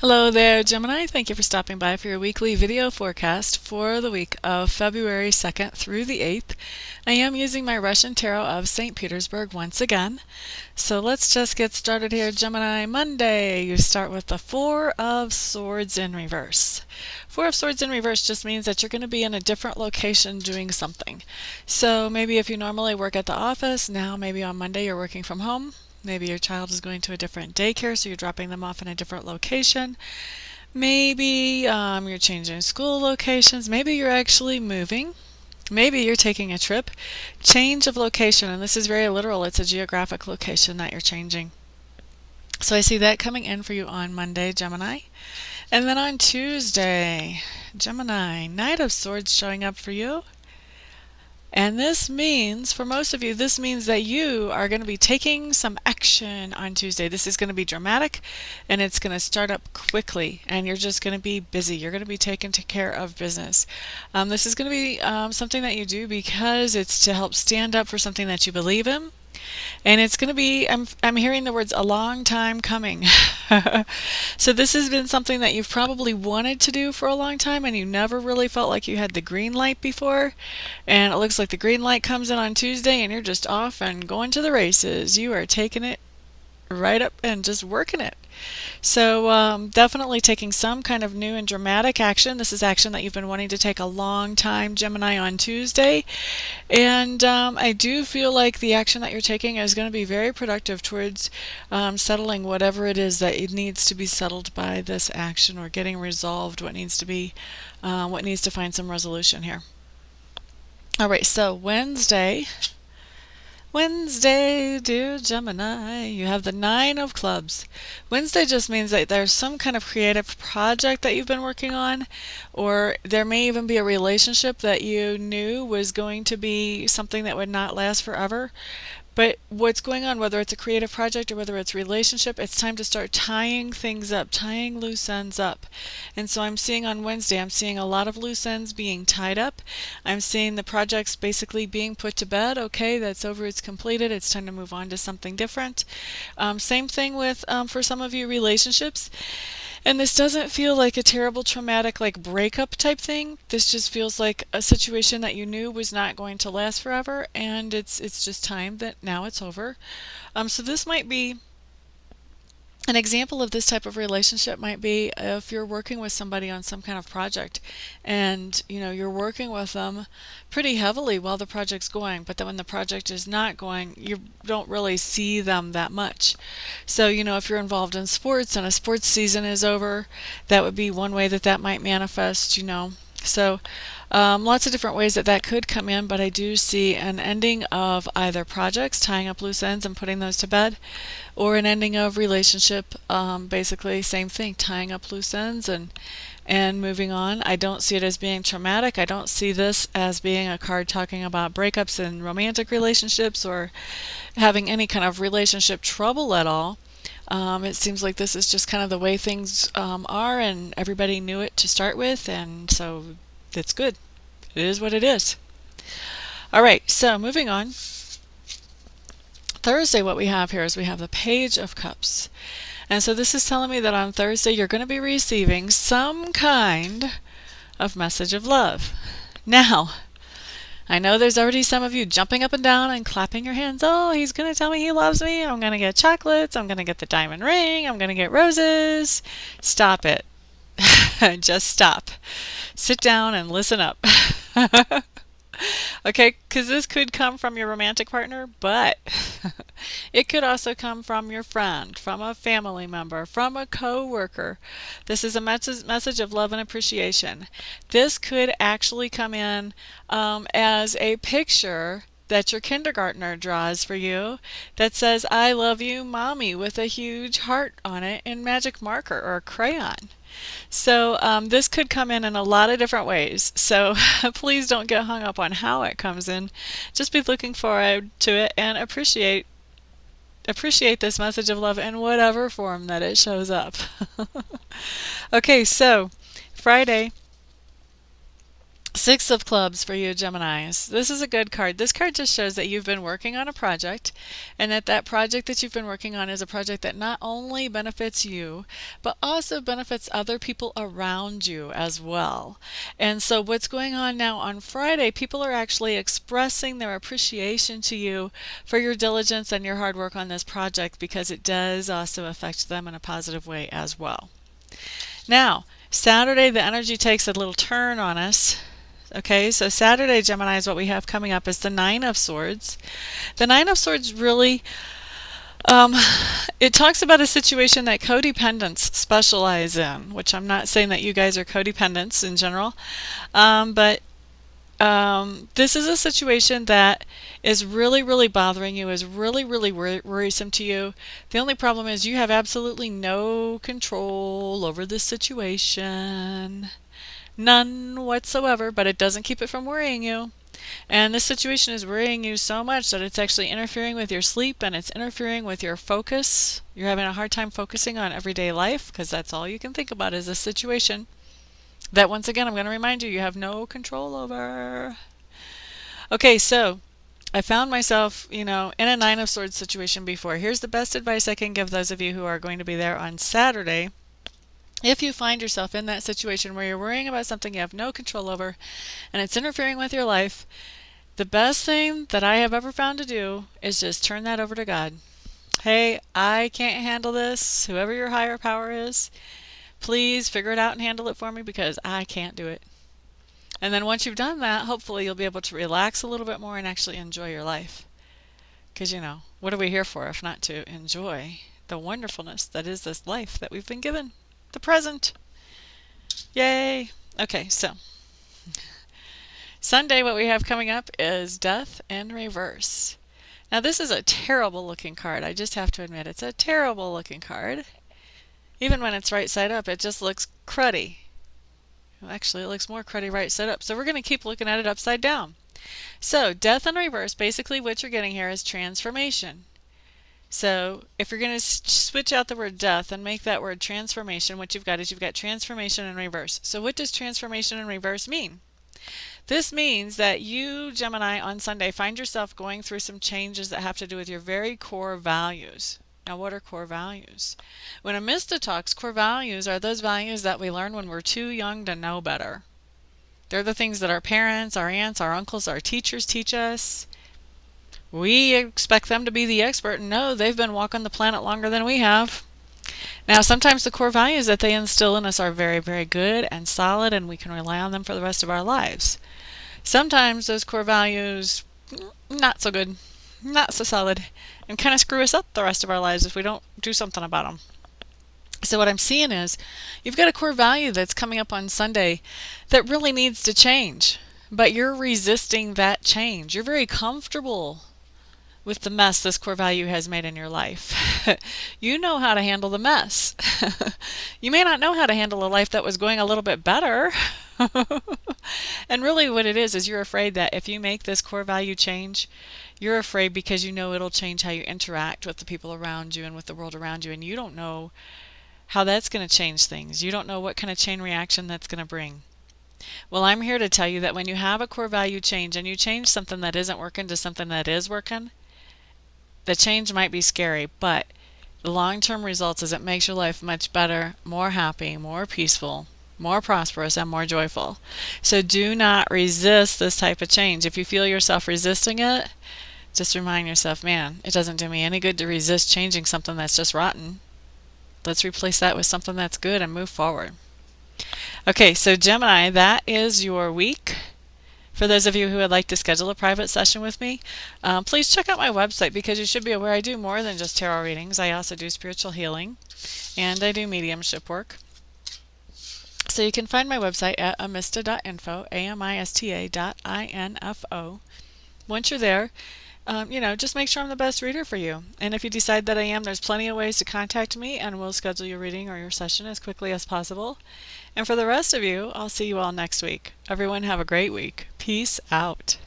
Hello there, Gemini. Thank you for stopping by for your weekly video forecast for the week of February 2nd through the 8th. I am using my Russian Tarot of St. Petersburg once again. So let's just get started here, Gemini. Monday, you start with the Four of Swords in reverse. Four of Swords in reverse just means that you're going to be in a different location doing something. So maybe if you normally work at the office, now maybe on Monday you're working from home. Maybe your child is going to a different daycare, so you're dropping them off in a different location. Maybe you're changing school locations. Maybe you're actually moving. Maybe you're taking a trip. Change of location, and this is very literal. It's a geographic location that you're changing. So I see that coming in for you on Monday, Gemini. And then on Tuesday, Gemini, Knight of Swords showing up for you. And this means, for most of you, this means that you are going to be taking some action on Tuesday. This is going to be dramatic, and it's going to start up quickly, and you're just going to be busy. You're going to be taking care of business. This is going to be something that you do because it's to help stand up for something that you believe in. And it's going to be, I'm hearing the words, a long time coming. So this has been something that you've probably wanted to do for a long time, and you never really felt like you had the green light before. And it looks like the green light comes in on Tuesday, and you're just off and going to the races. You are taking it right up and just working it. So definitely taking some kind of new and dramatic action. This is action that you've been wanting to take a long time, Gemini, on Tuesday. And I do feel like the action that you're taking is going to be very productive towards settling whatever it is that it needs to be settled by this action, or getting resolved what needs to be, what needs to find some resolution here. All right, so Wednesday, dear Gemini, you have the Nine of Clubs. Wednesday just means that there's some kind of creative project that you've been working on, or there may even be a relationship that you knew was going to be something that would not last forever. But what's going on, whether it's a creative project or whether it's a relationship, it's time to start tying things up, tying loose ends up. And so I'm seeing on Wednesday, I'm seeing a lot of loose ends being tied up. I'm seeing the projects basically being put to bed. Okay, that's over, it's completed, it's time to move on to something different. Same thing with, for some of you, relationships. And this doesn't feel like a terrible traumatic like breakup type thing. This just feels like a situation that you knew was not going to last forever, and it's just time that now it's over. So this might be an example of this type of relationship. Might be if you're working with somebody on some kind of project, and you're working with them pretty heavily while the project's going, but then when the project is not going, you don't really see them that much. So if you're involved in sports and a sports season is over, that would be one way that that might manifest. So lots of different ways that that could come in, but I do see an ending of either projects, tying up loose ends and putting those to bed, or an ending of relationship, basically same thing, tying up loose ends and moving on. I don't see it as being traumatic. I don't see this as being a card talking about breakups in romantic relationships or having any kind of relationship trouble at all. It seems like this is just kind of the way things are, and everybody knew it to start with, and so it's good. It is what it is. All right, so moving on. Thursday, what we have here is we have the Page of Cups. And so this is telling me that on Thursday you're going to be receiving some kind of message of love. Now, I know there's already some of you jumping up and down and clapping your hands. Oh, he's going to tell me he loves me. I'm going to get chocolates. I'm going to get the diamond ring. I'm going to get roses. Stop it. Just stop. Sit down and listen up. Okay, because this could come from your romantic partner, but it could also come from your friend, from a family member, from a co-worker. This is a message of love and appreciation. This could actually come in as a picture that your kindergartner draws for you that says, "I love you, Mommy," with a huge heart on it in magic marker or crayon. So this could come in a lot of different ways. So please don't get hung up on how it comes in. Just be looking forward to it and appreciate this message of love in whatever form that it shows up. Okay, so Friday, Six of Clubs for you Geminis. This is a good card. This card just shows that you've been working on a project, and that project that you've been working on is a project that not only benefits you, but also benefits other people around you as well. And so what's going on now on Friday, people are actually expressing their appreciation to you for your diligence and your hard work on this project, because it does also affect them in a positive way as well. Now, Saturday, the energy takes a little turn on us. Okay, so Saturday, Gemini, is what we have coming up is the Nine of Swords. The Nine of Swords really, it talks about a situation that codependents specialize in, which I'm not saying that you guys are codependents in general, but this is a situation that is really, really bothering you, is really, really worrisome to you. The only problem is you have absolutely no control over this situation. None whatsoever, but it doesn't keep it from worrying you. And this situation is worrying you so much that it's actually interfering with your sleep, and it's interfering with your focus. You're having a hard time focusing on everyday life because that's all you can think about is this situation that, once again, I'm going to remind you, you have no control over. Okay, so I found myself, in a Nine of Swords situation before. Here's the best advice I can give those of you who are going to be there on Saturday. If you find yourself in that situation where you're worrying about something you have no control over and it's interfering with your life, the best thing that I have ever found to do is just turn that over to God. Hey, I can't handle this. Whoever your higher power is, please figure it out and handle it for me, because I can't do it. And then once you've done that, hopefully you'll be able to relax a little bit more and actually enjoy your life. Because, what are we here for if not to enjoy the wonderfulness that is this life that we've been given? The present. Yay. Okay, so Sunday, what we have coming up is Death in Reverse. Now, this is a terrible looking card. I just have to admit, it's a terrible looking card. Even when it's right side up, it just looks cruddy. Well, actually, it looks more cruddy right side up. So we're going to keep looking at it upside down. So Death in Reverse, basically what you're getting here is transformation. So if you're going to switch out the word death and make that word transformation, what you've got is you've got transformation in reverse. So what does transformation in reverse mean? This means that you, Gemini, on Sunday find yourself going through some changes that have to do with your very core values. Now, what are core values? When a Mista talks, core values are those values that we learn when we're too young to know better. They're the things that our parents, our aunts, our uncles, our teachers teach us. We expect them to be the expert, and no, they've been walking the planet longer than we have. Now, sometimes the core values that they instill in us are very, very good and solid, and we can rely on them for the rest of our lives. Sometimes those core values, not so good, not so solid, and kind of screw us up the rest of our lives if we don't do something about them. So what I'm seeing is you've got a core value that's coming up on Sunday that really needs to change, but you're resisting that change. You're very comfortable with the mess this core value has made in your life. You know how to handle the mess. You may not know how to handle a life that was going a little bit better. And really what it is you're afraid that if you make this core value change, you're afraid because you know it'll change how you interact with the people around you and with the world around you, and you don't know how that's going to change things. You don't know what kind of chain reaction that's going to bring. Well, I'm here to tell you that when you have a core value change and you change something that isn't working to something that is working, the change might be scary, but the long-term results is it makes your life much better, more happy, more peaceful, more prosperous, and more joyful. So do not resist this type of change. If you feel yourself resisting it, just remind yourself, man, it doesn't do me any good to resist changing something that's just rotten. Let's replace that with something that's good and move forward. Okay, so Gemini, that is your week. For those of you who would like to schedule a private session with me, please check out my website, because you should be aware I do more than just tarot readings. I also do spiritual healing, and I do mediumship work. So you can find my website at amista.info, amista.info. Once you're there, just make sure I'm the best reader for you. And if you decide that I am, there's plenty of ways to contact me, and we'll schedule your reading or your session as quickly as possible. And for the rest of you, I'll see you all next week. Everyone have a great week. Peace out.